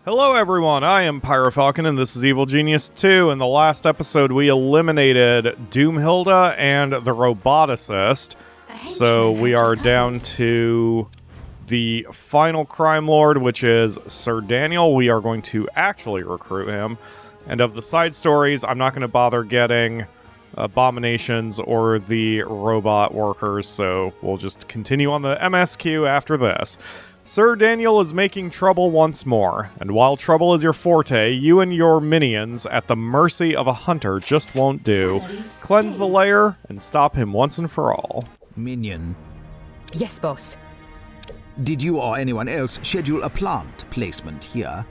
Hello everyone, I am PyroFalkon and this is Evil Genius 2. In the last episode we eliminated Doomhilda and the roboticist. So we are down to the final crime lord, which is Sir Daniel. We are going to actually recruit him. And of the side stories, I'm not going to bother getting Abominations or the robot workers, so we'll just continue on the MSQ after this. Sir Daniel is making trouble once more, and while trouble is your forte, you and your minions at the mercy of a hunter just won't do. Cleanse the lair and stop him once and for all. Minion. Yes, boss. Did you or anyone else schedule a plant placement here?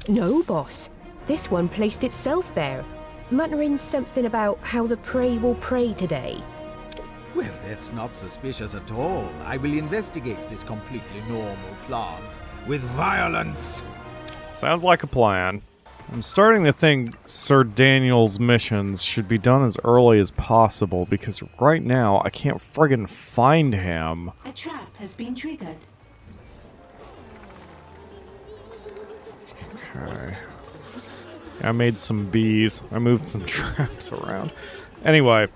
No, boss. This one placed itself there, muttering something about how the prey will prey today. Well, that's not suspicious at all. I will investigate this completely normal plant with violence. Sounds like a plan. I'm starting to think Sir Daniel's missions should be done as early as possible, because right now I can't friggin' find him. A trap has been triggered. Okay. I made some bees. I moved some traps around. Anyway,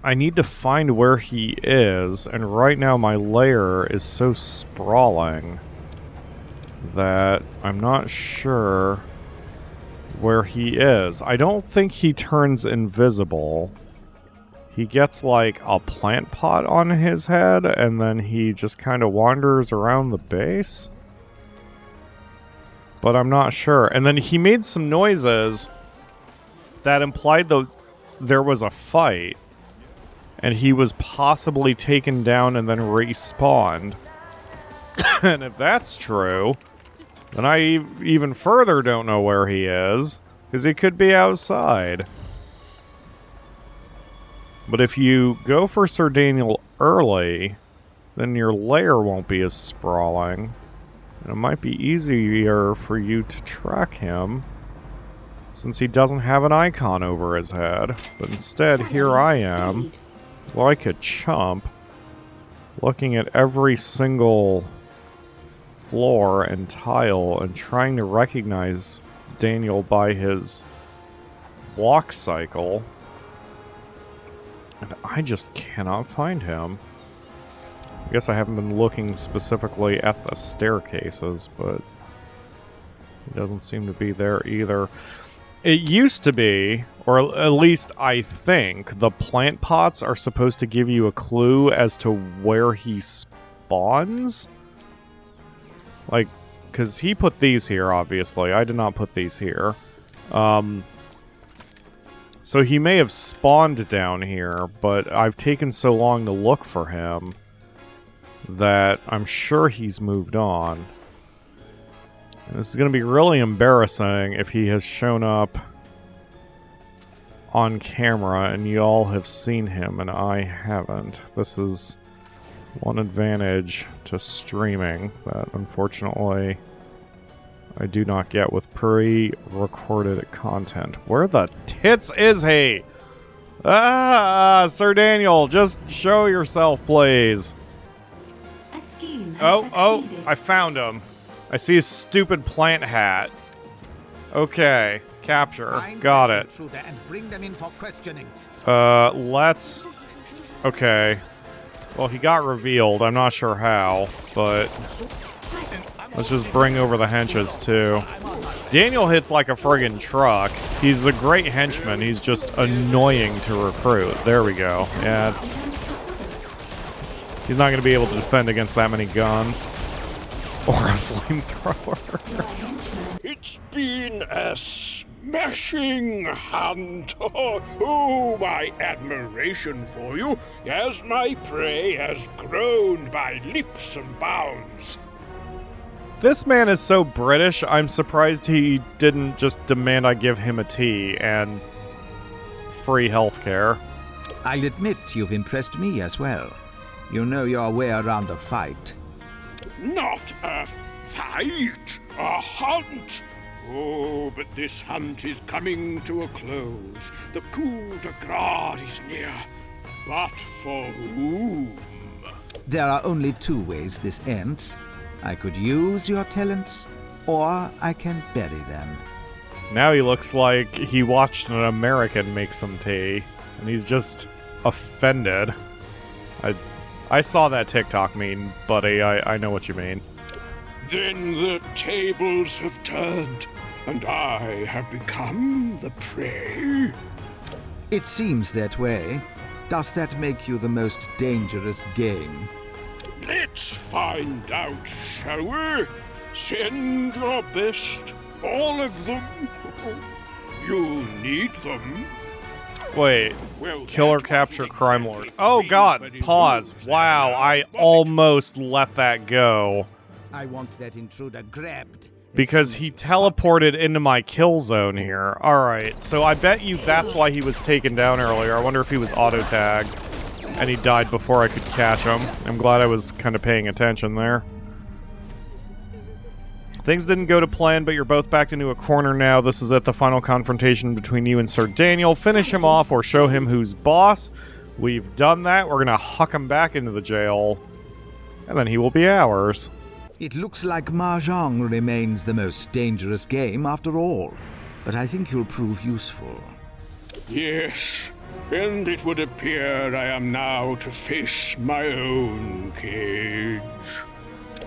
I need to find where he is, and right now my lair is so sprawling that I'm not sure where he is. I don't think he turns invisible. He gets like a plant pot on his head, and then he just kind of wanders around the base. But I'm not sure. And then he made some noises that implied there was a fight. And he was possibly taken down and then respawned. And if that's true, then I even further don't know where he is. Because he could be outside. But if you go for Sir Daniel early, then your lair won't be as sprawling. And it might be easier for you to track him, since he doesn't have an icon over his head. But instead, here I am, like a chump, looking at every single floor and tile and trying to recognize Daniel by his walk cycle. And I just cannot find him. I guess I haven't been looking specifically at the staircases, but he doesn't seem to be there either. It used to be, or at least I think, the plant pots are supposed to give you a clue as to where he spawns. Like, because he put these here, obviously. I did not put these here. So he may have spawned down here, but I've taken so long to look for him that I'm sure he's moved on. And this is going to be really embarrassing if he has shown up on camera and you all have seen him and I haven't. This is one advantage to streaming that unfortunately I do not get with pre-recorded content. Where the tits is he? Ah, Sir Daniel, just show yourself, please. Oh, I found him. I see his stupid plant hat. Okay, capture. Got it. Let's... Okay. Well, he got revealed. I'm not sure how, but... Let's just bring over the henches, too. Daniel hits like a friggin' truck. He's a great henchman. He's just annoying to recruit. There we go. Yeah. He's not going to be able to defend against that many guns. Or a flamethrower. It's been a smashing hunt. Oh, my admiration for you, as my prey has grown by leaps and bounds. This man is so British, I'm surprised he didn't just demand I give him a tea and free healthcare. I'll admit you've impressed me as well. You know your way around a fight. Not a fight, a hunt. Oh, but this hunt is coming to a close. The coup de grace is near. But for whom? There are only two ways this ends. I could use your talents, or I can bury them. Now he looks like he watched an American make some tea, and he's just offended. I saw that TikTok meme, buddy. I know what you mean. Then the tables have turned, and I have become the prey. It seems that way. Does that make you the most dangerous game? Let's find out, shall we? Send your best, all of them. You need them. Wait, Well, killer that capture wasn't crime exactly lord. Oh the god, reason, but it pause. moves Wow, them I around, was it? almost let that go. I want that intruder grabbed. as Because soon he as you stop. teleported into my kill zone here. Alright, so I bet you that's why he was taken down earlier. I wonder if he was auto-tagged and he died before I could catch him. I'm glad I was kind of paying attention there. Things didn't go to plan, but you're both backed into a corner now. This is it, the final confrontation between you and Sir Daniel. Finish him off or show him who's boss. We've done that. We're gonna huck him back into the jail, and then he will be ours. It looks like Mahjong remains the most dangerous game after all, but I think you'll prove useful. Yes, and it would appear I am now to face my own cage.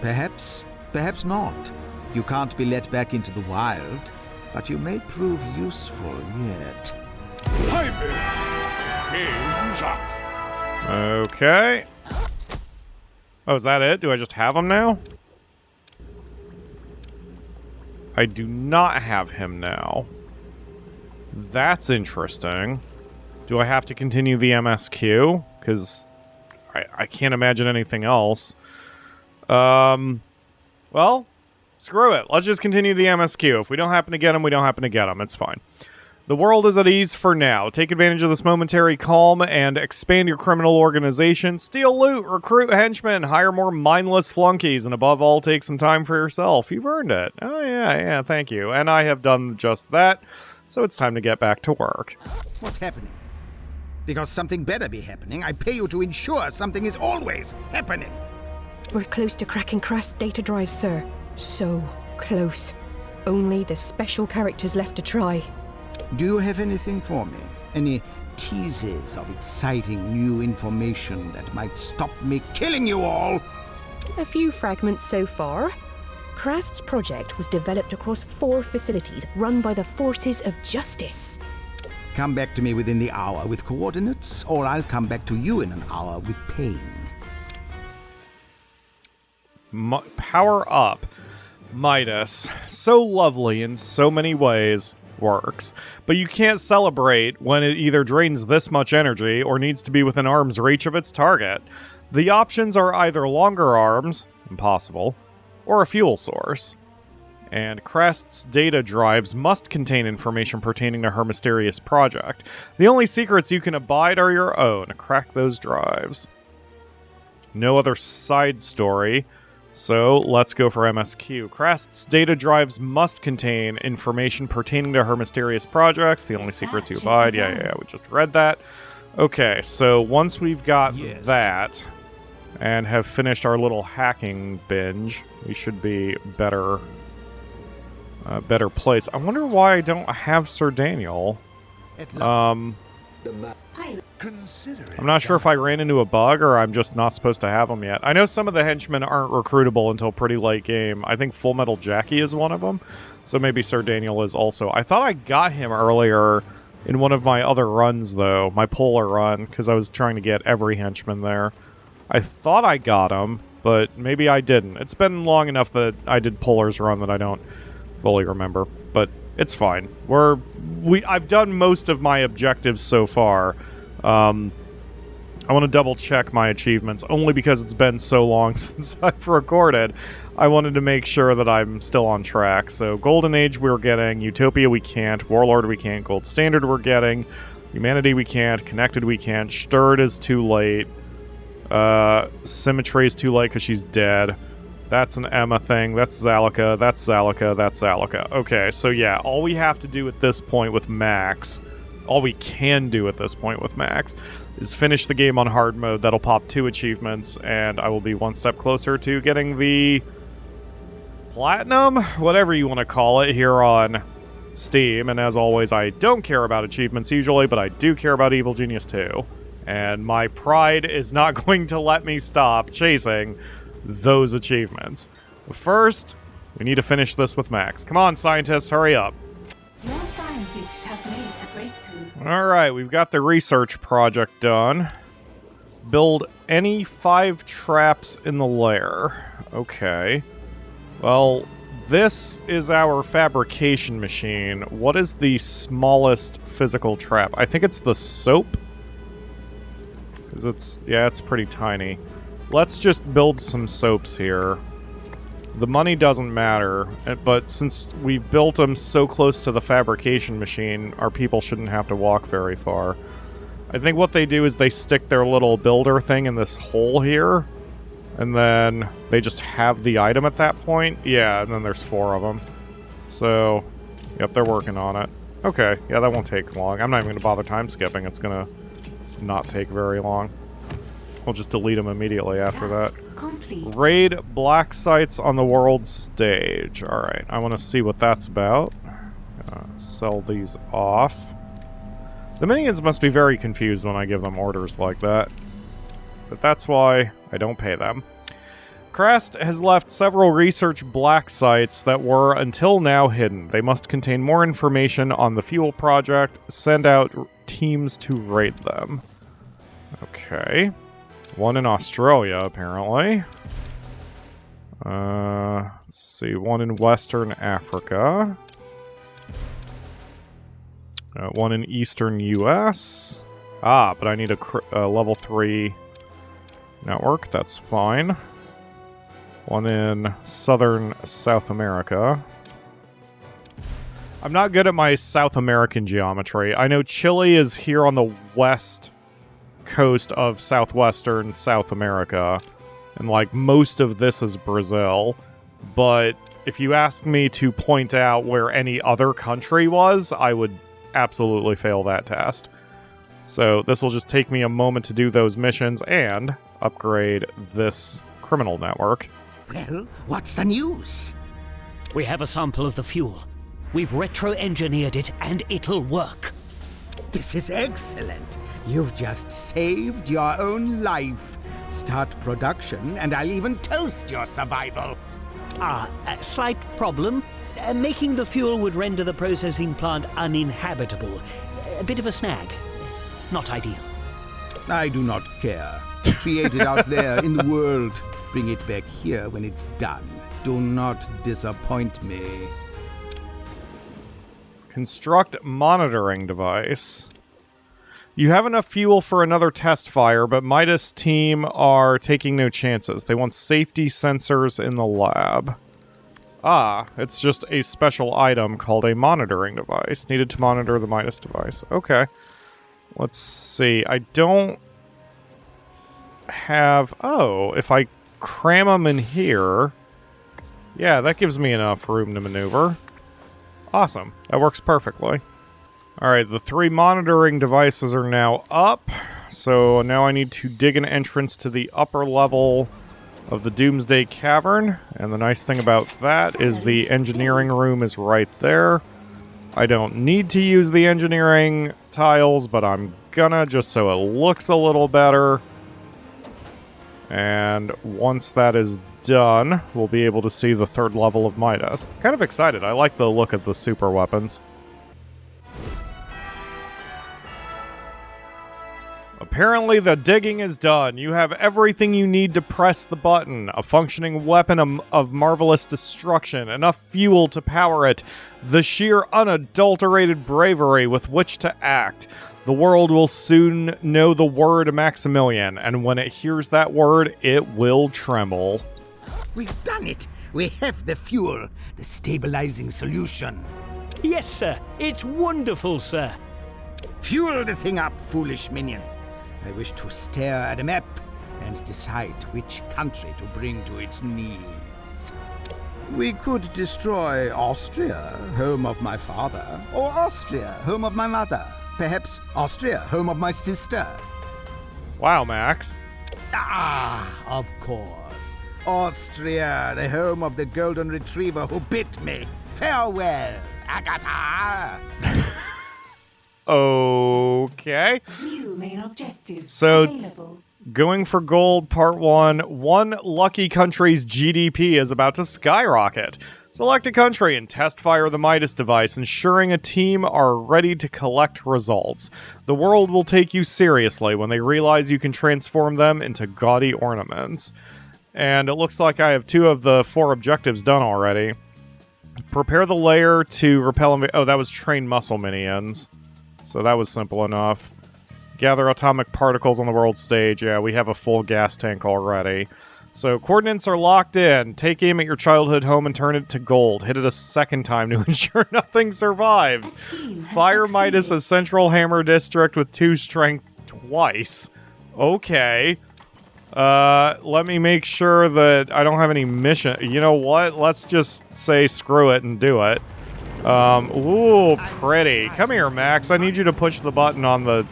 Perhaps, perhaps not. You can't be let back into the wild, but you may prove useful yet. Hyper! Hands up! Okay. Oh, is that it? Do I just have him now? I do not have him now. That's interesting. Do I have to continue the MSQ? Because I can't imagine anything else. Well, screw it. Let's just continue the MSQ. If we don't happen to get him, we don't happen to get him. It's fine. The world is at ease for now. Take advantage of this momentary calm and expand your criminal organization. Steal loot, recruit henchmen, hire more mindless flunkies, and above all, take some time for yourself. You've earned it. Oh, yeah, thank you. And I have done just that, so it's time to get back to work. What's happening? Because something better be happening, I pay you to ensure something is always happening. We're close to cracking Krast's data drive, sir. So close. Only the special characters left to try. Do you have anything for me? Any teases of exciting new information that might stop me killing you all? A few fragments so far. Krast's project was developed across 4 facilities run by the forces of justice. Come back to me within the hour with coordinates, or I'll come back to you in an hour with pain. Power up. Midas. So lovely in so many ways. Works. But you can't celebrate when it either drains this much energy or needs to be within arm's reach of its target. The options are either longer arms, impossible, or a fuel source. And Krast's data drives must contain information pertaining to her mysterious project. The only secrets you can abide are your own. Crack those drives. No other side story. So, let's go for MSQ. Krast's data drives must contain information pertaining to her mysterious projects. The only secrets you abide. Yeah, we just read that. Okay, so once we've got that, and have finished our little hacking binge, we should be better place. I wonder why I don't have Sir Daniel. I'm not sure if I ran into a bug or I'm just not supposed to have them yet. I know some of the henchmen aren't recruitable until pretty late game. I think Full Metal Jackie is one of them, so maybe Sir Daniel is also. I thought I got him earlier in one of my other runs, though, my Polar run, because I was trying to get every henchman there. I thought I got him, but maybe I didn't. It's been long enough that I did Polar's run that I don't fully remember, but it's fine. I've done most of my objectives so far. I want to double check my achievements only because it's been so long since I've recorded. I wanted to make sure that I'm still on track. So Golden Age we're getting, Utopia we can't, Warlord we can't, Gold Standard we're getting, Humanity we can't, Connected we can't, Stirred is too late, Symmetry is too late because she's dead. That's an Emma thing, that's Zalika, that's Zalika, that's Zalika. Okay, so yeah, all we have to do at this point with Max, all we can do at this point with Max, is finish the game on hard mode. That'll pop 2 achievements, and I will be one step closer to getting the Platinum, whatever you want to call it here on Steam. And as always, I don't care about achievements usually, but I do care about Evil Genius 2. And my pride is not going to let me stop chasing those achievements. But first, we need to finish this with Max. Come on, scientists, hurry up. Your scientists have made a breakthrough. Alright, we've got the research project done. Build any 5 traps in the lair. Okay. Well, this is our fabrication machine. What is the smallest physical trap? I think it's the soap. Because it's pretty tiny. Let's just build some soaps here. The money doesn't matter, but since we built them so close to the fabrication machine, our people shouldn't have to walk very far. I think what they do is they stick their little builder thing in this hole here, and then they just have the item at that point. Yeah, and then there's 4 of them. So, yep, they're working on it. Okay, yeah, that won't take long. I'm not even going to bother time skipping. It's going to not take very long. We'll just delete them immediately after that. Complete. Raid black sites on the world stage. Alright, I want to see what that's about. Sell these off. The minions must be very confused when I give them orders like that. But that's why I don't pay them. Krast has left several research black sites that were until now hidden. They must contain more information on the fuel project. Send out teams to raid them. Okay. One in Australia, apparently. Let's see. One in Western Africa. One in Eastern US. Ah, but I need a level 3 network. That's fine. One in Southern South America. I'm not good at my South American geometry. I know Chile is here on the west coast of southwestern South America, and like most of this is Brazil, but if you asked me to point out where any other country was, I would absolutely fail that test. So this will just take me a moment to do those missions and upgrade this criminal network. Well, what's the news? We have a sample of the fuel. We've retro-engineered it, and it'll work. This is excellent. You've just saved your own life. Start production, and I'll even toast your survival. A slight problem. Making the fuel would render the processing plant uninhabitable. A bit of a snag. Not ideal. I do not care. Create it out there in the world. Bring it back here when it's done. Do not disappoint me. Construct monitoring device. You have enough fuel for another test fire, but Midas' team are taking no chances. They want safety sensors in the lab. Ah, it's just a special item called a monitoring device. Needed to monitor the Midas device. Okay. Let's see. I don't have... Oh, if I cram them in here... Yeah, that gives me enough room to maneuver. Awesome. That works perfectly. Alright, the 3 monitoring devices are now up. So now I need to dig an entrance to the upper level of the Doomsday Cavern. And the nice thing about that is the engineering room is right there. I don't need to use the engineering tiles, but I'm gonna just so it looks a little better. And once that is done, we'll be able to see the 3rd level of Midas. Kind of excited. I like the look of the super weapons. Apparently the digging is done. You have everything you need to press the button. A functioning weapon of marvelous destruction. Enough fuel to power it. The sheer unadulterated bravery with which to act. The world will soon know the word Maximilian, and when it hears that word, it will tremble. We've done it. We have the fuel, the stabilizing solution. Yes, sir. It's wonderful, sir. Fuel the thing up, foolish minion. I wish to stare at a map and decide which country to bring to its knees. We could destroy Austria, home of my father, or Austria, home of my mother. Perhaps Austria, home of my sister. Wow, Max. Ah, of course. Austria, the home of the golden retriever who bit me. Farewell, Agatha! Okay. View main objective. So- Available. Going for gold, part 1. One lucky country's GDP is about to skyrocket. Select a country and test fire the Midas device, ensuring a team are ready to collect results. The world will take you seriously when they realize you can transform them into gaudy ornaments. And it looks like I have 2 of the 4 objectives done already. Prepare the layer to repel... Oh, that was train muscle minions. So that was simple enough. Gather atomic particles on the world stage. Yeah, we have a full gas tank already. So, coordinates are locked in. Take aim at your childhood home and turn it to gold. Hit it a second time to ensure nothing survives. Fire Midas a central hammer district with 2 strength twice. Okay. Let me make sure that I don't have any mission. You know what? Let's just say screw it and do it. Ooh, pretty. Come here, Max. I need you to push the button on the...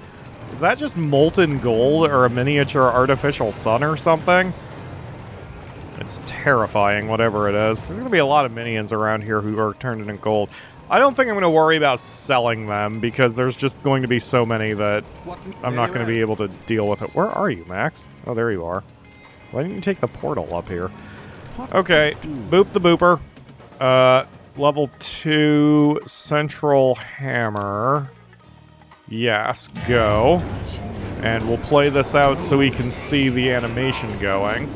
Is that just molten gold or a miniature artificial sun or something? It's terrifying, whatever it is. There's going to be a lot of minions around here who are turned into gold. I don't think I'm going to worry about selling them because there's just going to be so many that I'm not going to be able to deal with it. Where are you, Max? Oh, there you are. Why didn't you take the portal up here? Okay, boop the booper. Level 2 central hammer. Yes, go. And we'll play this out so we can see the animation going.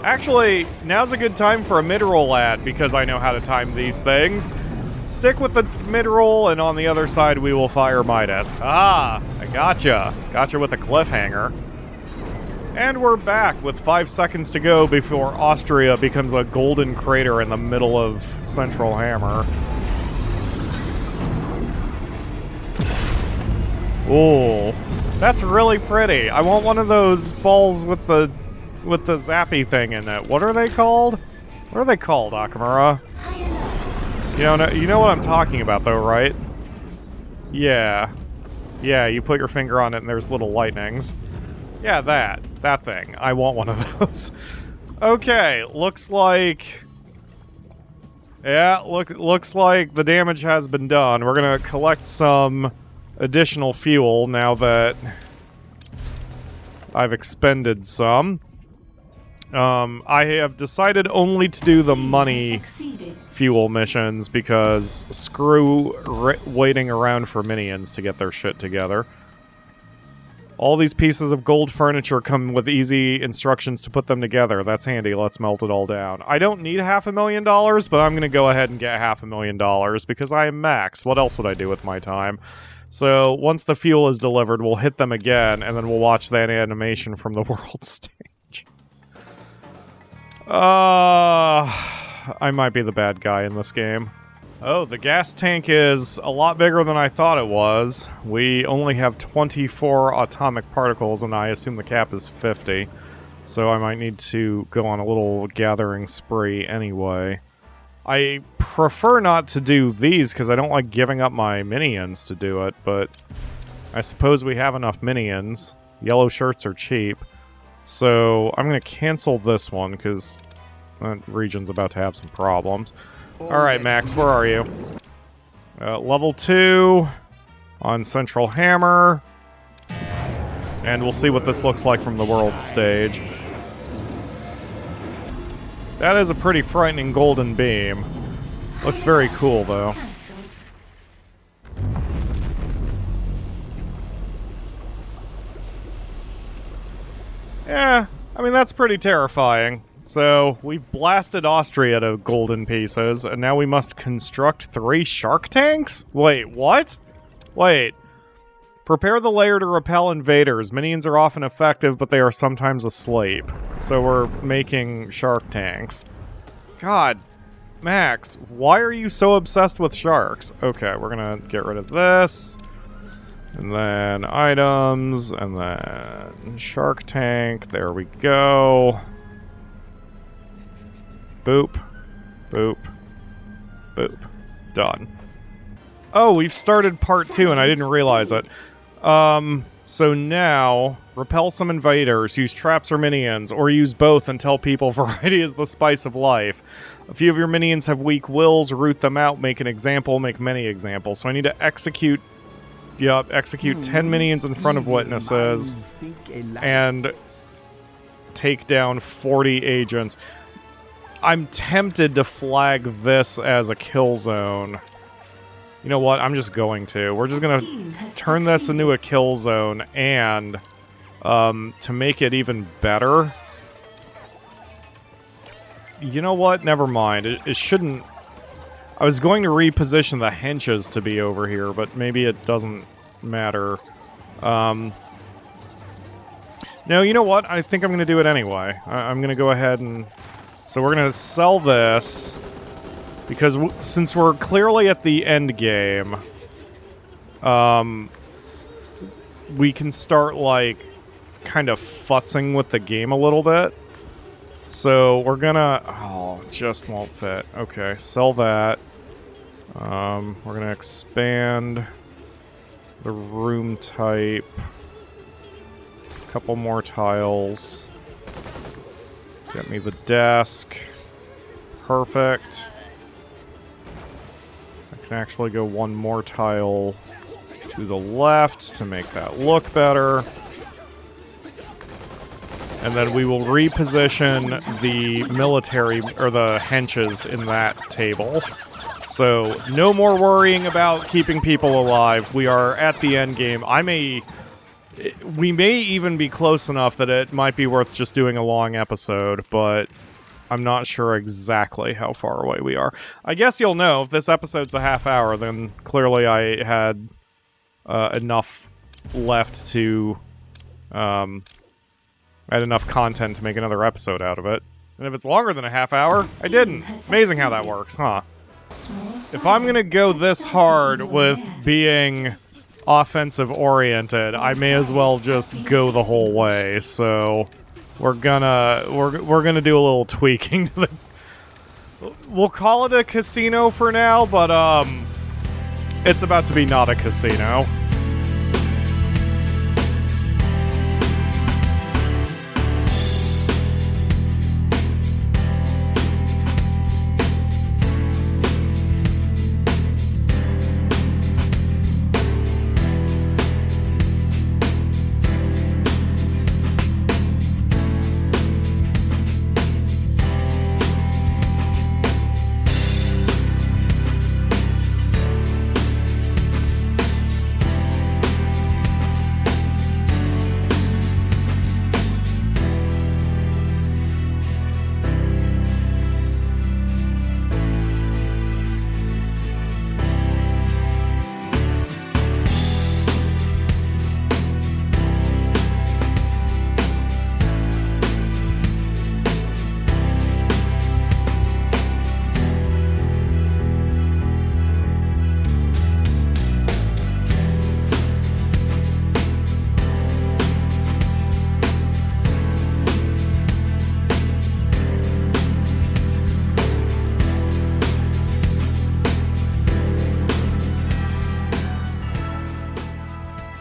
Actually, now's a good time for a mid-roll ad because I know how to time these things. Stick with the mid-roll, and on the other side we will fire Midas. Ah, I gotcha. Gotcha with a cliffhanger. And we're back with 5 seconds to go before Austria becomes a golden crater in the middle of Central Hammer. Ooh, that's really pretty. I want one of those balls with the zappy thing in it. What are they called? What are they called, Akamura? You know what I'm talking about, though, right? Yeah. Yeah, you put your finger on it and there's little lightnings. Yeah, that thing. I want one of those. Okay, looks like... Yeah, looks like the damage has been done. We're gonna collect some additional fuel now that I've expended some. I have decided only to do the money fuel missions because screw waiting around for minions to get their shit together. All these pieces of gold furniture come with easy instructions to put them together. That's handy. Let's melt it all down. I don't need $500,000, but I'm going to go ahead and get $500,000 because I am Max. What else would I do with my time? So once the fuel is delivered, we'll hit them again, and then we'll watch that animation from the world stage. I might be the bad guy in this game. Oh, the gas tank is a lot bigger than I thought it was. We only have 24 atomic particles, and I assume the cap is 50. So I might need to go on a little gathering spree anyway. I prefer not to do these because I don't like giving up my minions to do it, but I suppose we have enough minions. Yellow shirts are cheap. So I'm going to cancel this one because that region's about to have some problems. Alright, Max, where are you? Level 2 on Central Hammer. And we'll see what this looks like from the world stage. That is a pretty frightening golden beam. Looks very cool, though. Yeah, I mean, that's pretty terrifying. So, we've blasted Austria to golden pieces, and now we must construct 3 shark tanks? Wait, what? Wait. Prepare the layer to repel invaders. Minions are often effective, but they are sometimes asleep. So we're making shark tanks. God, Max, why are you so obsessed with sharks? Okay, we're gonna get rid of this. And then items, and then shark tank. There we go. Boop. Boop. Boop. Done. Oh, we've started part 2 and I didn't realize it. So now, repel some invaders, use traps or minions, or use both and tell people variety is the spice of life. A few of your minions have weak wills, root them out, make an example, make many examples. So I need to execute 10 minions in front of witnesses, and take down 40 agents. I'm tempted to flag this as a kill zone. You know what? I'm just going to. We're just going to turn this into a kill zone, and to make it even better... You know what? Never mind. It shouldn't... I was going to reposition the henches to be over here, but maybe it doesn't matter. No, you know what? I think I'm going to do it anyway. I'm going to go ahead and... So we're going to sell this... Because since we're clearly at the end game, we can start, like, kind of futzing with the game a little bit. So we're gonna... Oh, just won't fit. Okay, sell that. We're gonna expand the room type. A couple more tiles. Get me the desk. Perfect. I can actually go one more tile to the left to make that look better. And then we will reposition the military, or the henches in that table. So, no more worrying about keeping people alive. We are at the end game. We may even be close enough that it might be worth just doing a long episode, but I'm not sure exactly how far away we are. I guess you'll know, if this episode's a half hour, then clearly I had enough left to... I had enough content to make another episode out of it. And if it's longer than a half hour, I didn't. Amazing how that works, huh? If I'm gonna go this hard with being offensive-oriented, I may as well just go the whole way, so... We're gonna do a little tweaking to the... We'll call it a casino for now, but, it's about to be not a casino.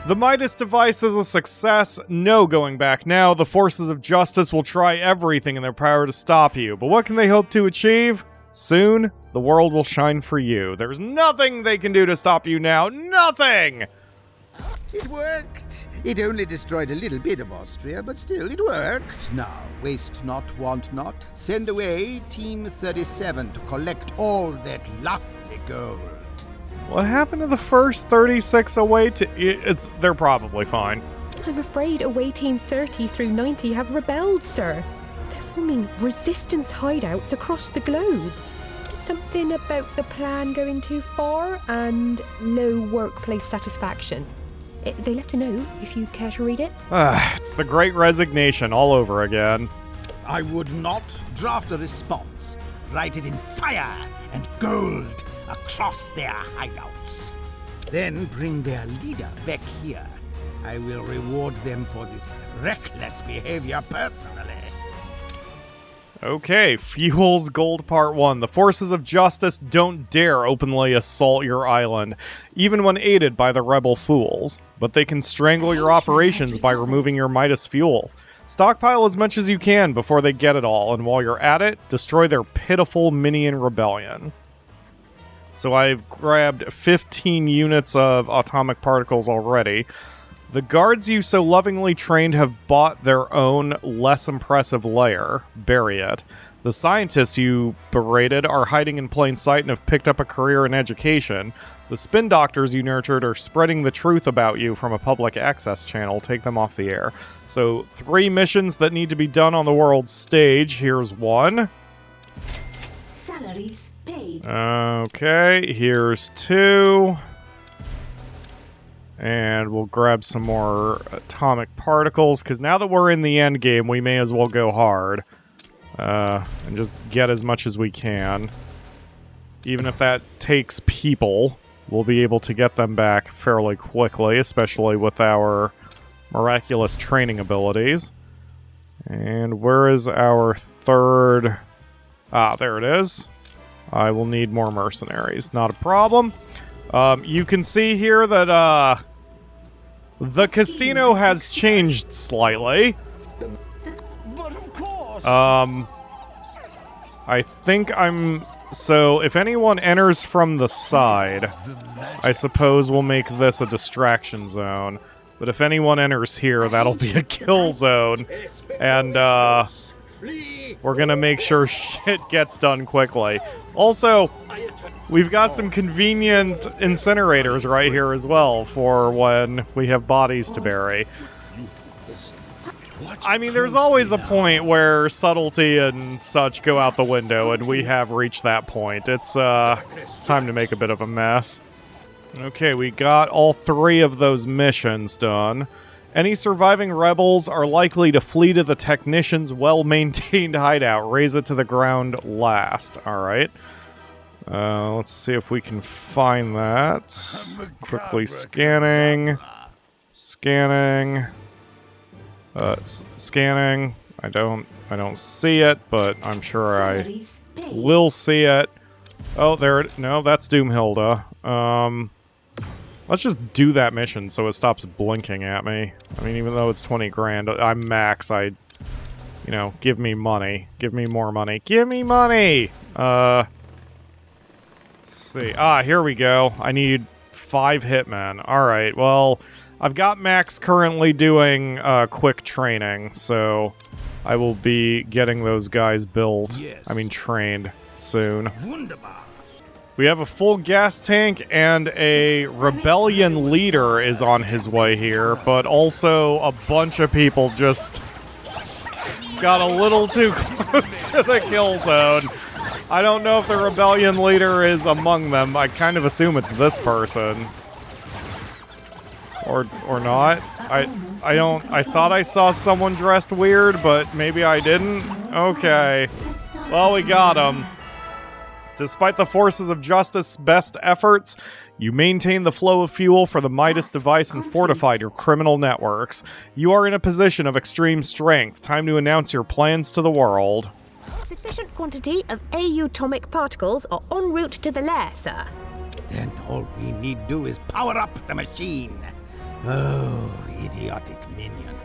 The Midas device is a success, no going back now. The forces of justice will try everything in their power to stop you. But what can they hope to achieve? Soon, the world will shine for you. There's nothing they can do to stop you now. Nothing! It worked. It only destroyed a little bit of Austria, but still, it worked. Now, waste not, want not. Send away Team 37 to collect all that lovely gold. What happened to the first 36 away they're probably fine. I'm afraid away team 30 through 90 have rebelled, sir. They're forming resistance hideouts across the globe. Something about the plan going too far and low workplace satisfaction. They left a note, if you care to read it. It's the Great Resignation all over again. I would not draft a response. Write it in fire and gold across their hideouts. Then bring their leader back here. I will reward them for this reckless behavior personally. Okay, Fuels Gold Part 1. The forces of justice don't dare openly assault your island, even when aided by the rebel fools. But they can strangle your operations by removing your Midas fuel. Stockpile as much as you can before they get it all, and while you're at it, destroy their pitiful minion rebellion. So I've grabbed 15 units of atomic particles already. The guards you so lovingly trained have bought their own, less impressive lair. Bury it. The scientists you berated are hiding in plain sight and have picked up a career in education. The spin doctors you nurtured are spreading the truth about you from a public access channel. Take them off the air. So, 3 missions that need to be done on the world stage. Here's one. Salaries paid. Okay, here's 2. And we'll grab some more atomic particles, because now that we're in the end game, we may as well go hard. And just get as much as we can. Even if that takes people, we'll be able to get them back fairly quickly, especially with our miraculous training abilities. And where is our third... Ah, there it is. I will need more mercenaries. Not a problem. You can see here that, the casino has changed slightly. But of course. I think I'm... So, if anyone enters from the side, I suppose we'll make this a distraction zone. But if anyone enters here, that'll be a kill zone. And, we're gonna make sure shit gets done quickly. Also, we've got some convenient incinerators right here as well for when we have bodies to bury. I mean, there's always a point where subtlety and such go out the window, and we have reached that point. It's time to make a bit of a mess. Okay, we got all 3 of those missions done. Any surviving rebels are likely to flee to the technician's well-maintained hideout. Raise it to the ground last. Alright. Let's see if we can find that. Quickly scanning. Scanning. Scanning. I don't see it, but I'm sure I will see it. Oh, there it... No, that's Doomhilda. Let's just do that mission so it stops blinking at me. I mean, even though it's 20 grand, I'm max. You know, give me money. Give me more money. Give me money! Let's see. Ah, here we go. I need 5 hitmen. Alright, well, I've got Max currently doing quick training, so I will be getting those guys built. Yes. I mean, trained soon. Wunderbar. We have a full gas tank, and a rebellion leader is on his way here, but also a bunch of people just got a little too close to the kill zone. I don't know if the rebellion leader is among them. I kind of assume it's this person. Or not. I thought I saw someone dressed weird, but maybe I didn't. Okay. Well, we got him. Despite the forces of justice's best efforts, you maintained the flow of fuel for the Midas device and fortified your criminal networks. You are in a position of extreme strength. Time to announce your plans to the world. Sufficient quantity of atomic particles are en route to the lair, sir. Then all we need do is power up the machine. Oh, idiotic minion.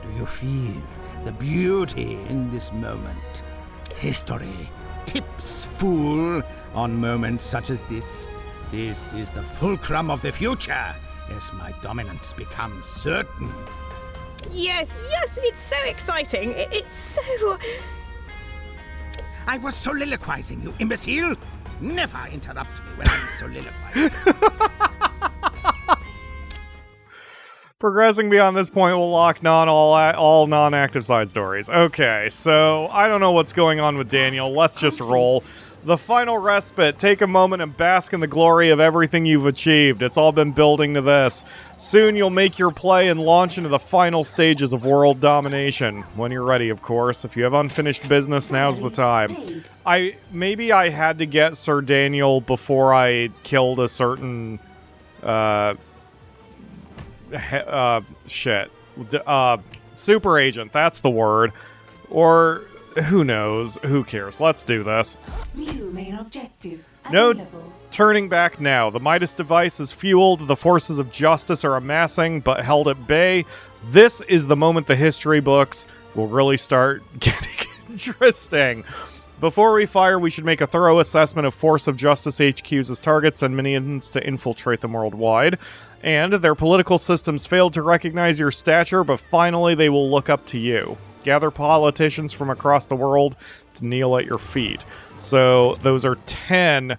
Do you feel the beauty in this moment? History tips, fool, on moments such as this. This is the fulcrum of the future, as my dominance becomes certain. Yes, it's so exciting. It's so... I was soliloquizing, you imbecile! Never interrupt me when I'm soliloquizing. Progressing beyond this point will lock all non-active side stories. Okay, so I don't know what's going on with Daniel. Let's just roll. The Final Respite. Take a moment and bask in the glory of everything you've achieved. It's all been building to this. Soon you'll make your play and launch into the final stages of world domination. When you're ready, of course. If you have unfinished business, now's the time. Maybe I had to get Sir Daniel before I killed a certain... super agent, that's the word. Or who knows? Who cares? Let's do this. New main objective. No Available. turning back now. The Midas device is fueled. The forces of justice are amassing, but held at bay. This is the moment the history books will really start getting interesting. Before we fire, we should make a thorough assessment of Force of Justice HQs as targets and minions to infiltrate them worldwide. And their political systems failed to recognize your stature, but finally they will look up to you. Gather politicians from across the world to kneel at your feet. So those are 10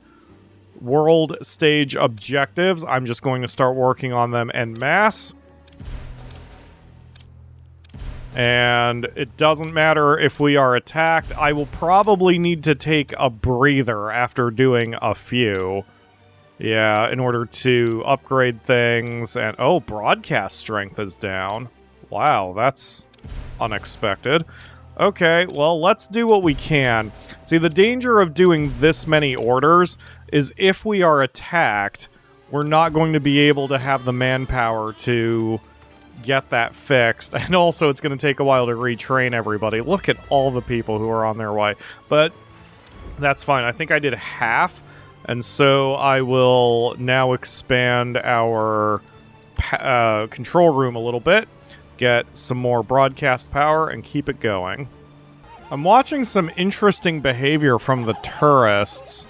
world stage objectives. I'm just going to start working on them en masse. And it doesn't matter if we are attacked. I will probably need to take a breather after doing a few. Yeah, in order to upgrade things. And oh, broadcast strength is down. Wow, that's unexpected. Okay, well, let's do what we can. See, the danger of doing this many orders is if we are attacked, we're not going to be able to have the manpower to get that fixed. And also, it's going to take a while to retrain everybody. Look at all the people who are on their way. But that's fine. I think I did half. And so I will now expand our control room a little bit, get some more broadcast power, and keep it going. I'm watching some interesting behavior from the tourists,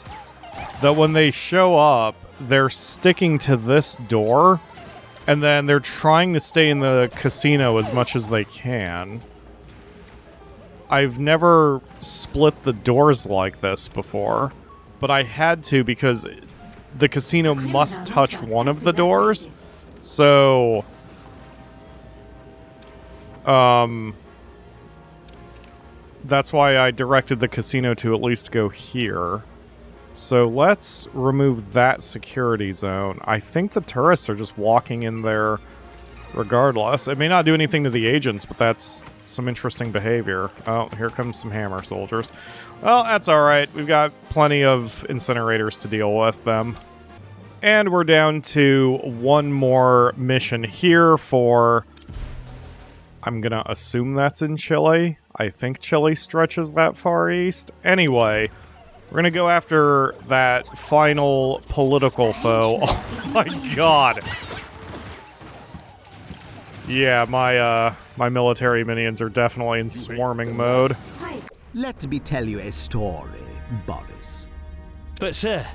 that when they show up, they're sticking to this door, and then they're trying to stay in the casino as much as they can. I've never split the doors like this before, but I had to because the casino must touch one of the doors. So, that's why I directed the casino to at least go here. So let's remove that security zone. I think the tourists are just walking in there regardless. It may not do anything to the agents, but that's some interesting behavior. Oh, here comes some hammer soldiers. Well, that's alright. We've got plenty of incinerators to deal with them. And we're down to one more mission here for... I'm gonna assume that's in Chile. I think Chile stretches that far east. Anyway, we're gonna go after that final political foe. Oh my god! Yeah, my military minions are definitely in swarming mode. Let me tell you a story, Boris. But, sir,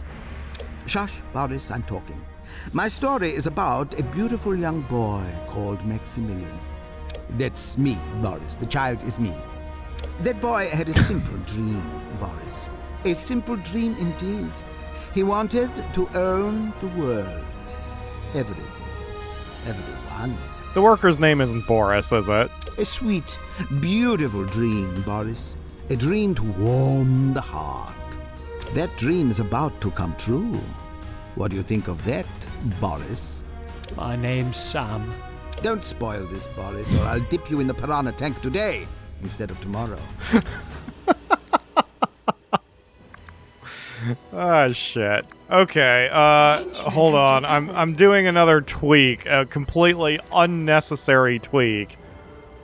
Shush, Boris, I'm talking. My story is about a beautiful young boy called Maximilian. That's me, Boris. The child is me. That boy had a simple dream, Boris. A simple dream indeed. He wanted to own the world. Everything. Everyone. The worker's name isn't Boris, is it? A sweet, beautiful dream, Boris. A dream to warm the heart. That dream is about to come true. What do you think of that, Boris? my name's Sam. Don't spoil this, Boris, or I'll dip you in the piranha tank today instead of tomorrow. Ah, shit. Okay, hold on. I'm doing another tweak, a completely unnecessary tweak.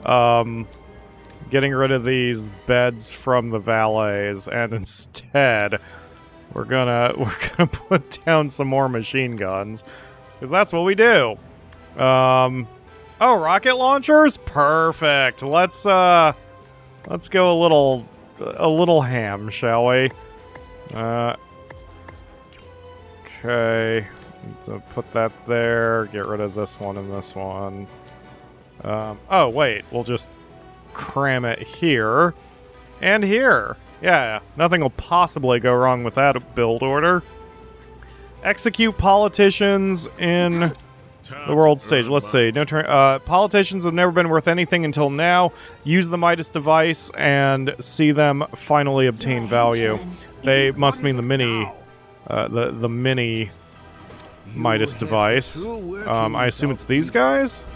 Getting rid of these beds from the valets, and instead, we're gonna put down some more machine guns, because that's what we do. Oh, rocket launchers? Perfect. Let's go a little ham, shall we? Okay. So put that there. Get rid of this one and this one. Oh, wait. We'll just cram it here and here. Yeah, nothing will possibly go wrong with that build order. Execute politicians in the world stage. Let's see. No politicians have never been worth anything until now. Use the Midas device and see them finally obtain value. They must mean the mini, the mini Midas device. I assume it's these guys?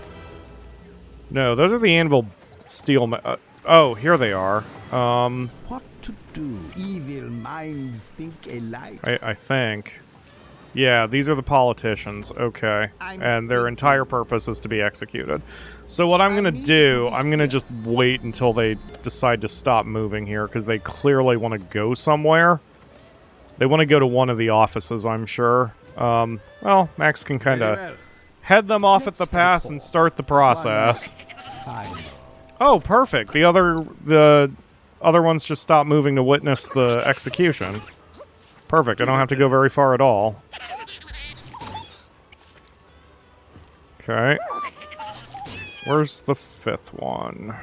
No, those are the anvil steel. Oh, here they are. What to do? Evil minds think alike. I think. Yeah, these are the politicians. Okay. And their entire purpose is to be executed. So what I'm going to do, I'm going to just wait until they decide to stop moving here, because they clearly want to go somewhere. They want to go to one of the offices, I'm sure. Well, Max can kind of head them off at the pass and start the process. Oh, perfect. The other ones just stop moving to witness the execution. Perfect. I don't have to go very far at all. Okay. Where's the fifth one?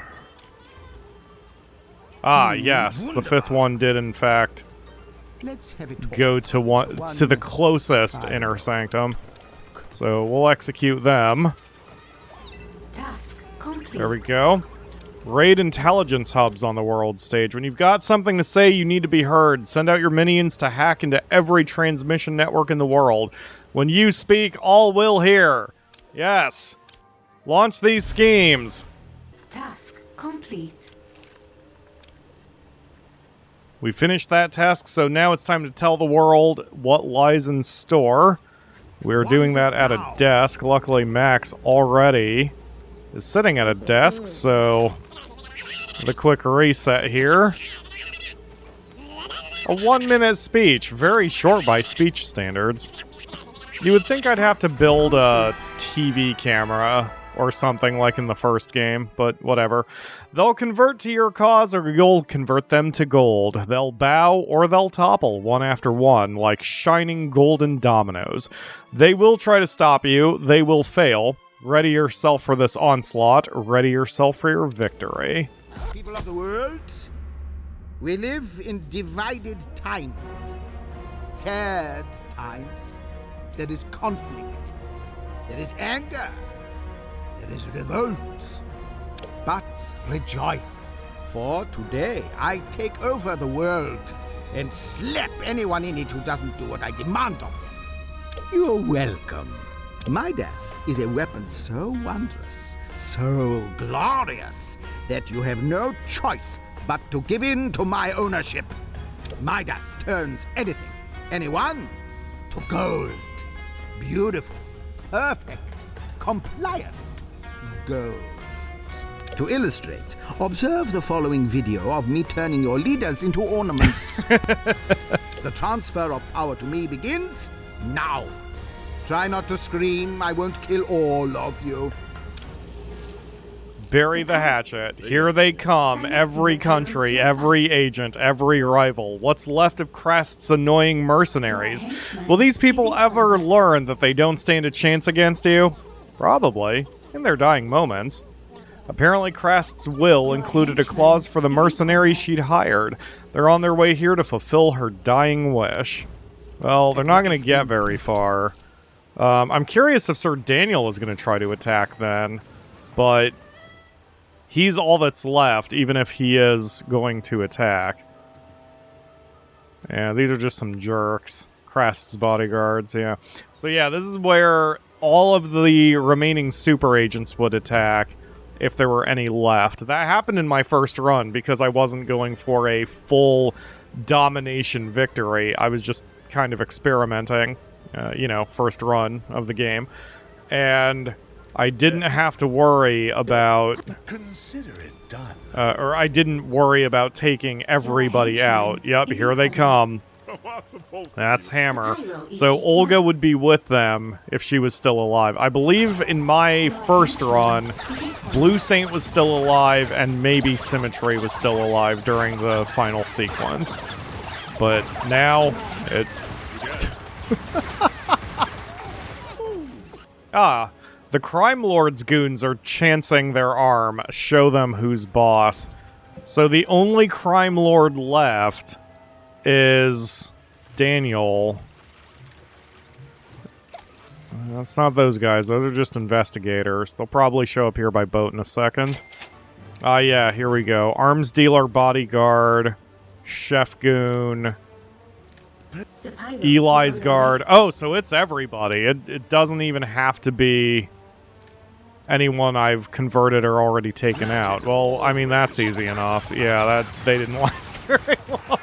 Ah, yes. The fifth one did, in fact, go to the closest inner sanctum. So we'll execute them. Task complete. There we go. Raid intelligence hubs on the world stage. When you've got something to say, you need to be heard. Send out your minions to hack into every transmission network in the world. When you speak, all will hear. Yes. Launch these schemes. Task complete. We finished that task, so now it's time to tell the world what lies in store. We're doing that at a desk. Luckily, Max already is sitting at a desk, so with a quick reset here. A 1-minute speech. Very short by speech standards. You would think I'd have to build a TV camera or something like in the first game, but whatever. They'll convert to your cause, or you'll convert them to gold. They'll bow or they'll topple one after one like shining golden dominoes. They will try to stop you. They will fail. Ready yourself for this onslaught. Ready yourself for your victory. People of the world, we live in divided times. Sad times. There is conflict. There is anger. There is revolt. But rejoice, for today I take over the world and slap anyone in it who doesn't do what I demand of them. You're welcome. Midas is a weapon so wondrous, so glorious, that you have no choice but to give in to my ownership. Midas turns anything, anyone, to gold. Beautiful, perfect, compliant gold. To illustrate, observe the following video of me turning your leaders into ornaments. The transfer of power to me begins now. Try not to scream, I won't kill all of you. Bury the hatchet. Here they come. Every country, every agent, every rival. What's left of Crest's annoying mercenaries? Will these people ever learn that they don't stand a chance against you? Probably. In their dying moments. Apparently Crest's will included a clause for the mercenaries she'd hired. They're on their way here to fulfill her dying wish. Well, they're not going to get very far. I'm curious if Sir Daniel is going to try to attack then. But he's all that's left, even if he is going to attack. Yeah, these are just some jerks. Crest's bodyguards, yeah. So yeah, this is where all of the remaining super agents would attack if there were any left. That happened in my first run because I wasn't going for a full domination victory. I was just kind of experimenting, first run of the game. And I didn't have to worry about... Consider it done. Or I didn't worry about taking everybody out. Yep, here they come. That's Hammer. So Olga would be with them if she was still alive. I believe in my first run, Blue Saint was still alive and maybe Symmetry was still alive during the final sequence. But now, it... the Crime Lord's goons are chancing their arm. Show them who's boss. So the only Crime Lord left is Daniel. That's not those guys. Those are just investigators. They'll probably show up here by boat in a second. Yeah, here we go. Arms dealer, bodyguard, chef goon, Eli's guard. Oh, so it's everybody. It doesn't even have to be anyone I've converted or already taken out. Well, I mean, that's easy enough. Yeah, they didn't last very long.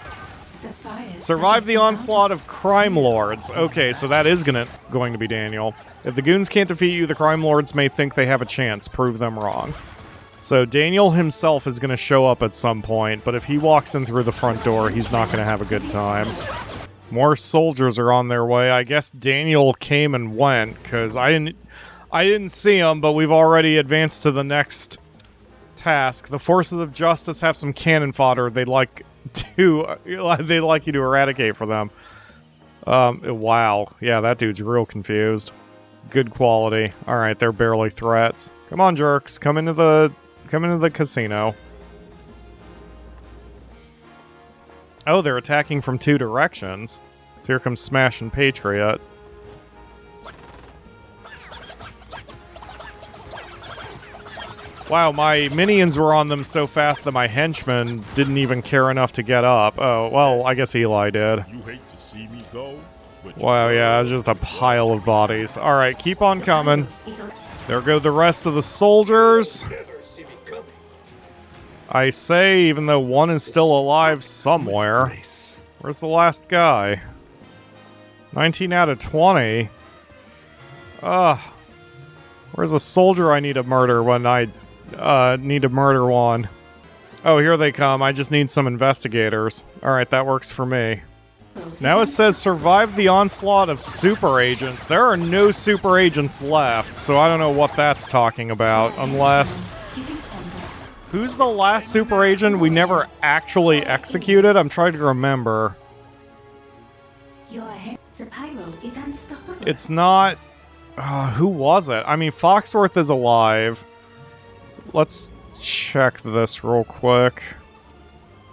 Sapphire Survive the onslaught of crime lords. Okay, so that is going to be Daniel. If the goons can't defeat you, the crime lords may think they have a chance. Prove them wrong. So Daniel himself is going to show up at some point, but if he walks in through the front door, he's not going to have a good time. More soldiers are on their way. I guess Daniel came and went, because I didn't see him, but we've already advanced to the next task. The forces of justice have some cannon fodder they'd like you to eradicate for them. Wow. Yeah, that dude's real confused. Good quality. Alright, they're barely threats. Come on, jerks. Come into the casino. Oh, they're attacking from 2 directions. So here comes Smash and Patriot. Wow, my minions were on them so fast that my henchmen didn't even care enough to get up. Oh, well, I guess Eli did. You hate to see me go, but Wow, yeah, it's just a pile of bodies. Alright, keep on coming. There go the rest of the soldiers. I say, even though one is still alive somewhere. Where's the last guy? 19 out of 20. Where's the soldier I need to murder when I need to murder one? Oh, here they come. I just need some investigators. Alright, that works for me. Now it says survive the onslaught of super agents. There are no super agents left, so I don't know what that's talking about, unless... Who's the last super agent we never actually executed? I'm trying to remember. The pyro is unstoppable. It's not... who was it? I mean, Foxworth is alive. Let's check this real quick.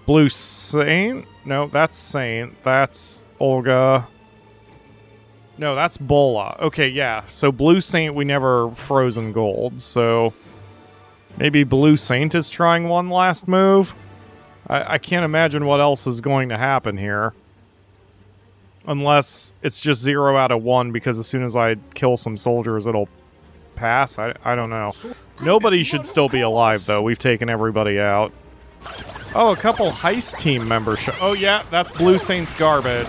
Blue Saint? No, that's Saint. That's Olga. No, that's Bola. Okay, yeah. So Blue Saint we never frozen gold, so... Maybe Blue Saint is trying one last move? I can't imagine what else is going to happen here. Unless it's just 0 out of 1, because as soon as I kill some soldiers, it'll pass. I don't know. Nobody should still be alive, though. We've taken everybody out. Oh, a couple heist team members. Oh, yeah, that's Blue Saint's garbage.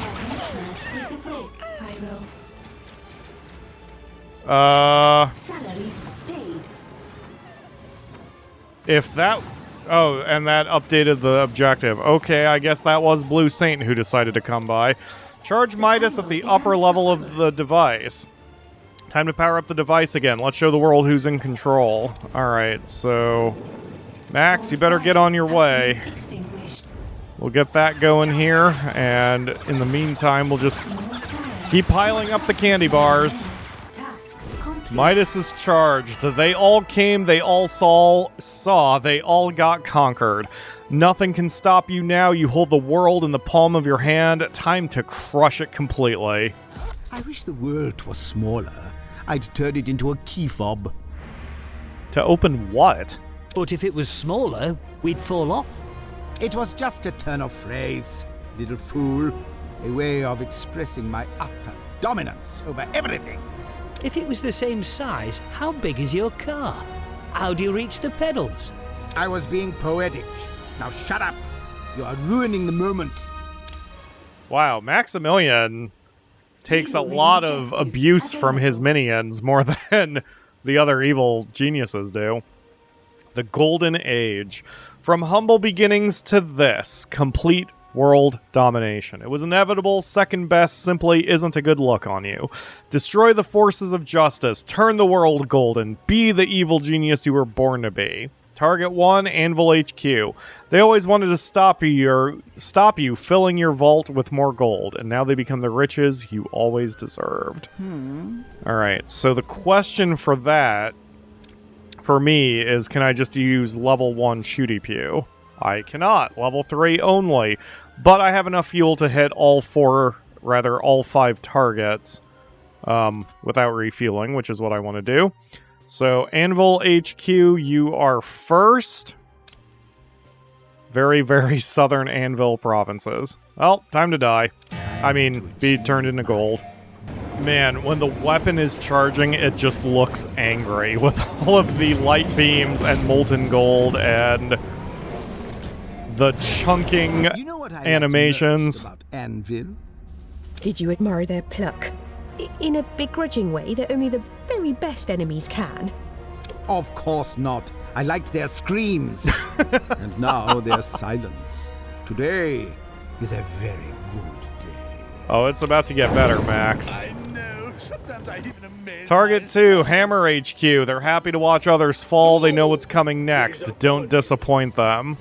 If that... Oh, and that updated the objective. Okay, I guess that was Blue Saint who decided to come by. Charge Midas at the upper level of the device. Time to power up the device again. Let's show the world who's in control. Alright, so... Max, you better get on your way. We'll get that going here, and in the meantime, we'll just keep piling up the candy bars. Midas is charged. They all came, they all saw, they all got conquered. Nothing can stop you now. You hold the world in the palm of your hand. Time to crush it completely. I wish the world was smaller. I'd turn it into a key fob. To open what? But if it was smaller, we'd fall off. It was just a turn of phrase, little fool. A way of expressing my utter dominance over everything. If it was the same size, how big is your car? How do you reach the pedals? I was being poetic. Now shut up. You are ruining the moment. Wow, Maximilian takes a lot of abuse from his minions, more than the other evil geniuses do. The Golden Age. From humble beginnings to this, complete world domination. It was inevitable. Second best simply isn't a good look on you. Destroy the forces of justice. Turn the world golden. Be the evil genius you were born to be. Target 1, Anvil HQ. They always wanted to stop you filling your vault with more gold, and now they become the riches you always deserved. Alright, so the question for that, for me, is can I just use level 1 Shooty Pew? I cannot. Level 3 only. But I have enough fuel to hit all 5 targets without refueling, which is what I want to do. So, Anvil HQ, you are first. Very, very southern Anvil provinces. Well, time to die. I mean, be turned into gold. Man, when the weapon is charging, it just looks angry with all of the light beams and molten gold and the chunking You know what I animations. like most about Anvil? Did you admire their pluck? In a begrudging way that only the very best enemies can. Of course not. I liked their screams. And now their silence. Today is a very good day. Oh, it's about to get better, Max. I know. Sometimes I even amaze Target myself. 2, Hammer HQ. They're happy to watch others fall. They know what's coming next. Don't disappoint them.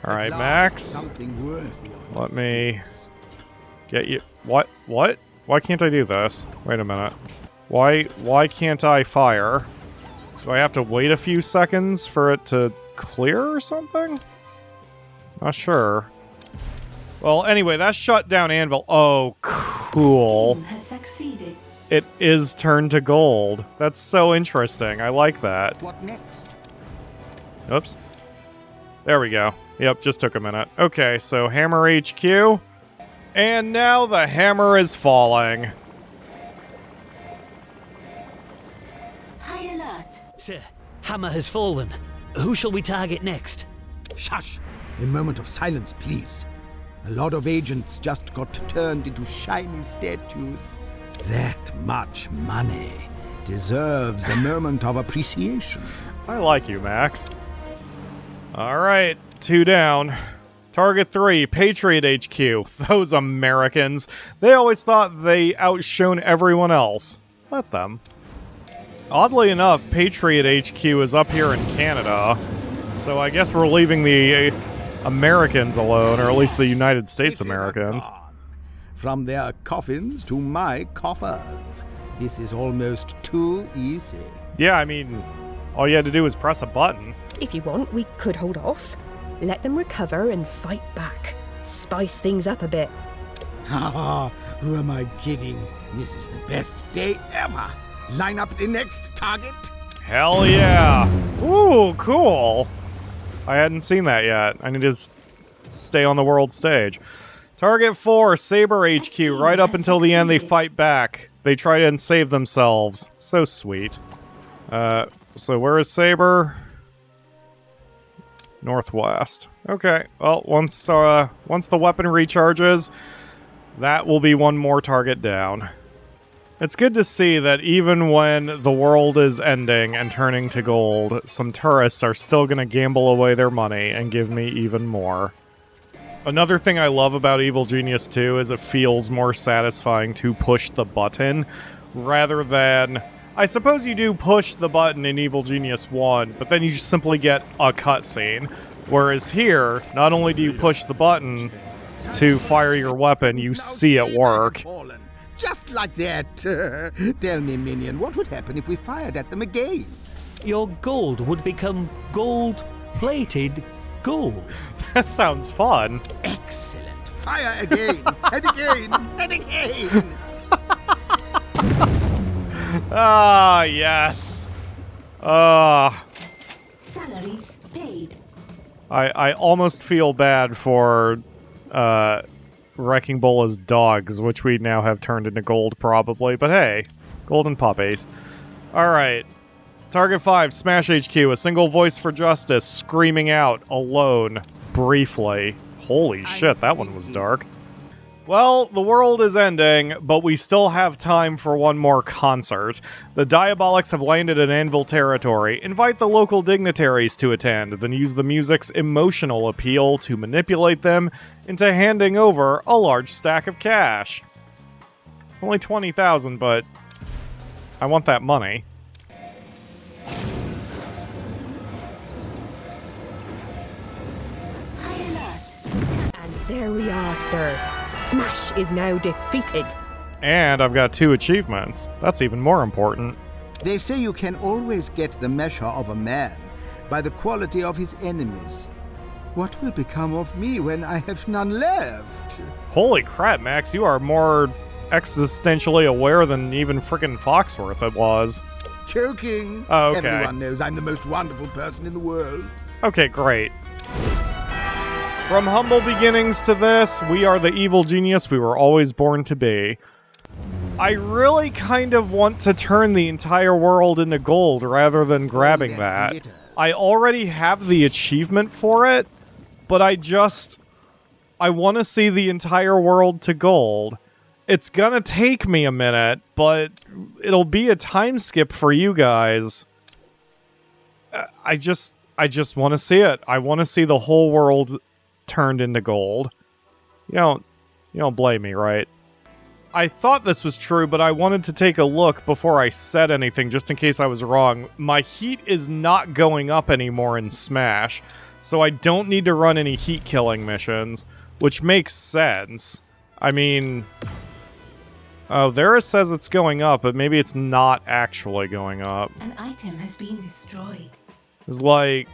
All right, At last, Max. something worthy of Let your me space. get you. What? What? Why can't I do this? Wait a minute. Why can't I fire? Do I have to wait a few seconds for it to clear or something? Not sure. Well, anyway, that shut down Anvil. Oh, cool. Team has succeeded. It is turned to gold. That's so interesting. I like that. What next? Oops. There we go. Yep, just took a minute. Okay, so Hammer HQ. And now the hammer is falling. High alert. Sir, hammer has fallen. Who shall we target next? Shush! A moment of silence, please. A lot of agents just got turned into shiny statues. That much money deserves a moment of appreciation. I like you, Max. Alright, 2 down. Target 3, Patriot HQ. Those Americans. They always thought they outshone everyone else. Let them. Oddly enough, Patriot HQ is up here in Canada. So I guess we're leaving the Americans alone, or at least the United States Americans. From their coffins to my coffers. This is almost too easy. Yeah, I mean, all you had to do was press a button. If you want, we could hold off. Let them recover and fight back. Spice things up a bit. Ah, who am I kidding? This is the best day ever. Line up the next target. Hell yeah! Ooh, cool! I hadn't seen that yet. I need to stay on the world stage. Target 4, Saber HQ. Right up until the end, they fight back. They try to save themselves. So sweet. So where is Saber? Northwest. Okay. Well, once the weapon recharges, that will be one more target down. It's good to see that even when the world is ending and turning to gold, some tourists are still going to gamble away their money and give me even more. Another thing I love about Evil Genius 2 is it feels more satisfying to push the button rather than... I suppose you do push the button in Evil Genius 1, but then you just simply get a cutscene. Whereas here, not only do you push the button to fire your weapon, you see it work. Just like that. Tell me, Minion, what would happen if we fired at them again? Your gold would become gold-plated gold. That sounds fun. Excellent. Fire again, and again, and again. Ah, yes. Salaries paid. I almost feel bad for Wrecking Bull's dogs, which we now have turned into gold probably, but hey, golden puppies. Alright. Target 5, Smash HQ, a single voice for justice, screaming out, alone, briefly. Holy shit, that one was dark. Well, the world is ending, but we still have time for one more concert. The Diabolics have landed in Anvil territory. Invite the local dignitaries to attend, then use the music's emotional appeal to manipulate them into handing over a large stack of cash. Only 20,000, but I want that money. High alert. And there we are, sir. Smash is now defeated. And I've got 2 achievements. That's even more important. They say you can always get the measure of a man by the quality of his enemies. What will become of me when I have none left? Holy crap, Max, you are more existentially aware than even frickin' Foxworth it was. Joking. Oh, okay. Everyone knows I'm the most wonderful person in the world. Okay, great. From humble beginnings to this, we are the evil genius we were always born to be. I really kind of want to turn the entire world into gold rather than grabbing that. I already have the achievement for it, but I want to see the entire world to gold. It's gonna take me a minute, but it'll be a time skip for you guys. I just want to see it. I want to see the whole world turned into gold. You don't blame me, right? I thought this was true, but I wanted to take a look before I said anything, just in case I was wrong. My heat is not going up anymore in Smash, so I don't need to run any heat killing missions, which makes sense. I mean... Oh, there it says it's going up, but maybe it's not actually going up. An item has been destroyed. It's like...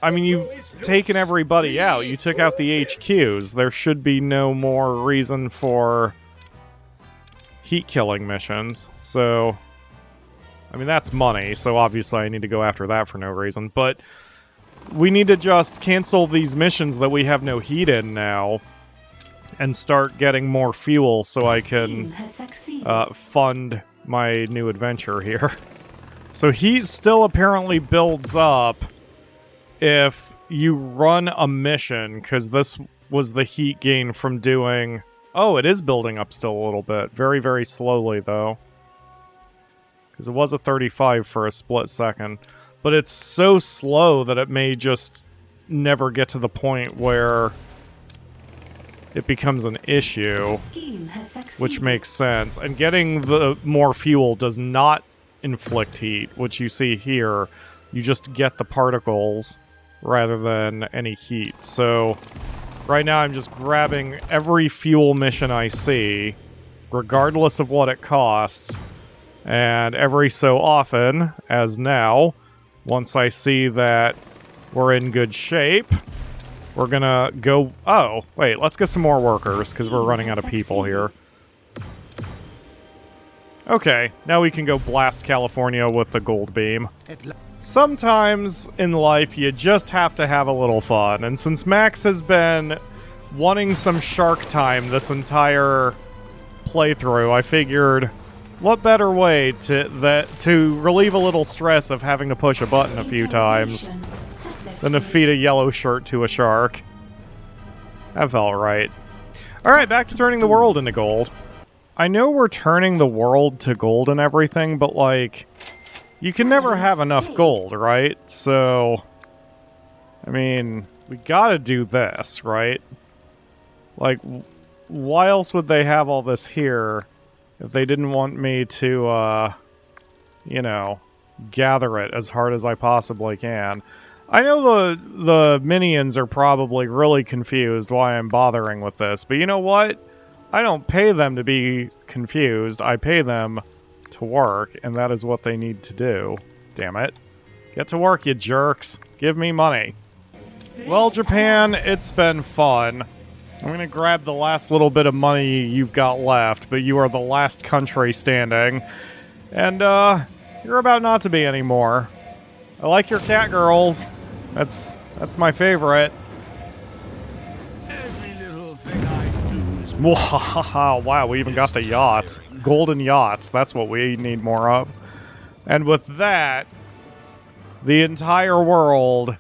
I mean, you've taken everybody out. You took out the HQs. There should be no more reason for heat killing missions. So, I mean, that's money, so obviously I need to go after that for no reason. But we need to just cancel these missions that we have no heat in now and start getting more fuel so I can fund my new adventure here. So heat still apparently builds up if you run a mission, because this was the heat gain from doing... Oh, it is building up still a little bit. Very, very slowly, though. Because it was a 35 for a split second. But it's so slow that it may just never get to the point where it becomes an issue, which makes sense. And getting the more fuel does not inflict heat, which you see here. You just get the particles rather than any heat. So right now I'm just grabbing every fuel mission I see, regardless of what it costs. And every so often, as now, once I see that we're in good shape, we're gonna go... Oh, wait, let's get some more workers, because we're running out of people here. Okay, now we can go blast California with the gold beam. Sometimes in life, you just have to have a little fun, and since Max has been wanting some shark time this entire playthrough, I figured, what better way to relieve a little stress of having to push a button a few times than to feed a yellow shirt to a shark. That felt right. Alright, back to turning the world into gold. I know we're turning the world to gold and everything, but like, you can never have enough gold, right? So, I mean, we gotta do this, right? Like, why else would they have all this here if they didn't want me to, you know, gather it as hard as I possibly can? I know the minions are probably really confused why I'm bothering with this, but you know what? I don't pay them to be confused. I pay them to work, and that is what they need to do. Damn it. Get to work, you jerks. Give me money. Well, Japan, it's been fun. I'm gonna grab the last little bit of money you've got left, but you are the last country standing. And, you're about not to be anymore. I like your cat girls. That's my favorite. Wow, we even got the yachts. Golden yachts, that's what we need more of. And with that, the entire world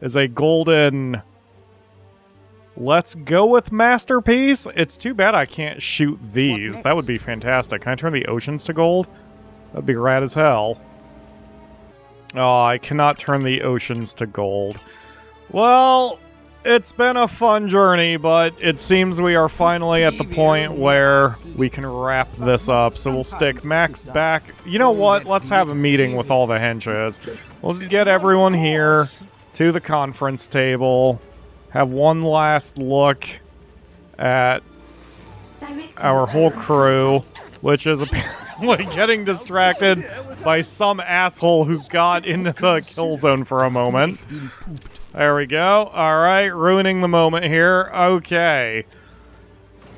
is a golden... Let's go with masterpiece? It's too bad I can't shoot these. That would be fantastic. Can I turn the oceans to gold? That'd be rad as hell. Oh, I cannot turn the oceans to gold. Well... It's been a fun journey, but it seems we are finally at the point where we can wrap this up. So we'll stick Max back. You know what? Let's have a meeting with all the henches. We'll just get everyone here to the conference table. Have one last look at our whole crew, which is apparently getting distracted by some asshole who got into the kill zone for a moment. There we go. Alright, ruining the moment here. Okay.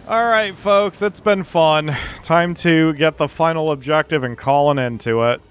Alright, folks, it's been fun. Time to get the final objective and call an end to it.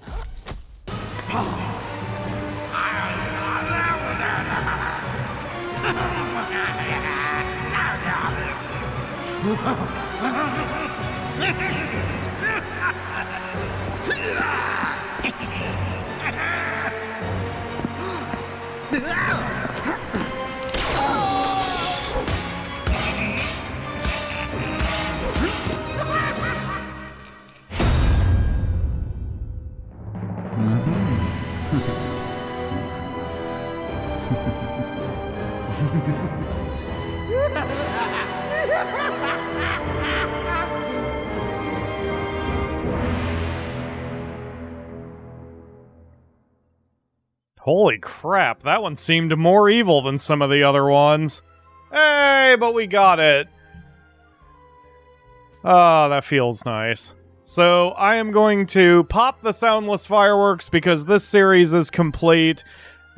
Holy crap, that one seemed more evil than some of the other ones. Hey, but we got it. Ah, that feels nice. So I am going to pop the soundless fireworks because this series is complete,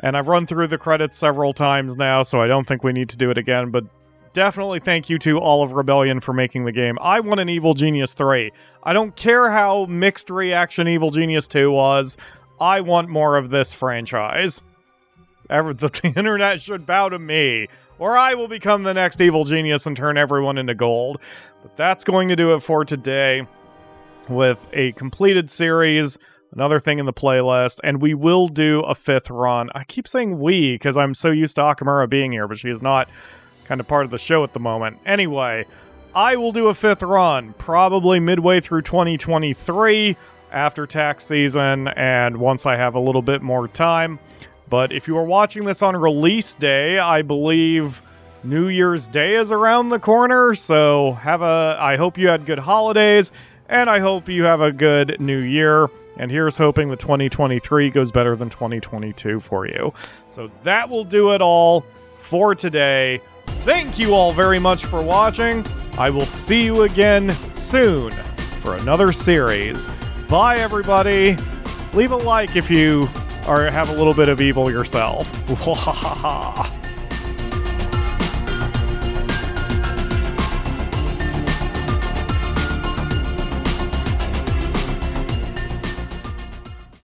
and I've run through the credits several times now, so I don't think we need to do it again, but definitely thank you to all of Rebellion for making the game. I want an Evil Genius 3. I don't care how mixed reaction Evil Genius 2 was. I want more of this franchise. The internet should bow to me, or I will become the next Evil Genius and turn everyone into gold. But that's going to do it for today with a completed series, another thing in the playlist, and we will do a 5th run. I keep saying we because I'm so used to Akamura being here, but she is not kind of part of the show at the moment. Anyway, I will do a 5th run, probably midway through 2023, after tax season, and once I have a little bit more time. But if you are watching this on release day, I believe New Year's Day is around the corner, so I hope you had good holidays, and I hope you have a good new year, and here's hoping that 2023 goes better than 2022 for you. So that will do it all for today. Thank you all very much for watching. I will see you again soon for another series. Bye, everybody. Leave a like if you have a little bit of evil yourself.